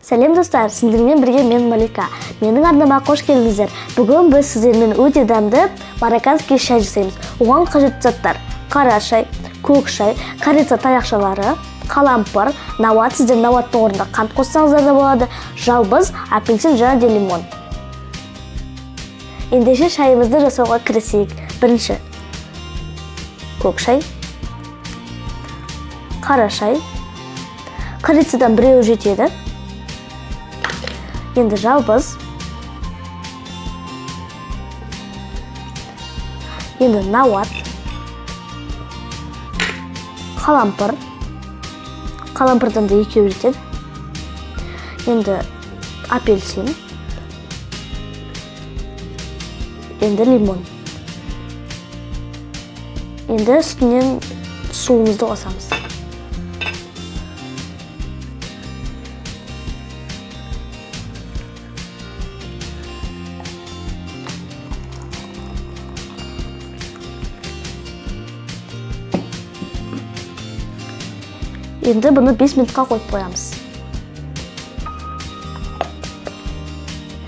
Сәлем достар, сіздермен бірге мен Малика. Менің арнама қош келдіңіздер. Бүгін біз сіздермен өте дәмді марокканский шай жасаймыз. Оған қажетті заттар: қара шай, көк шай, корица таяқшалары, қалампыр, науат. Сіздер науаттың орнында қант қоссаңыздар да болады, жалбыз, апельсин және лимон. Ендеше шайымызды жасауға кірісейік. Бірінші көк шай, қара шай, корицадан біреу жетеді. Енді жалбыз, енді науат, қалампыр, қалампырдан да екеу жетеді. Енді апельсин, енді лимон. Енді үстінен суымызды қосамыз. Енді бұны 5 минутқа қойып қоямыз.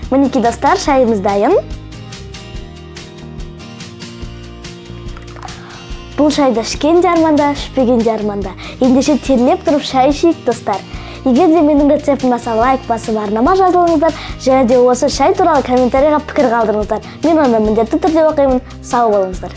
Мінекей достар, шайымыз дайын. Бұл шайды ішкен де арманда, ішпеген де арманда. Ендеше терлеп тұрып шай ішейік достар. Егер де менің рецептіме лайк басып арнама жазылыңыздар, және де осы шай туралы комментарийға пікір қалдырыңыздар. Мен оны міндетті түрде оқимын. Сау болыңыздар.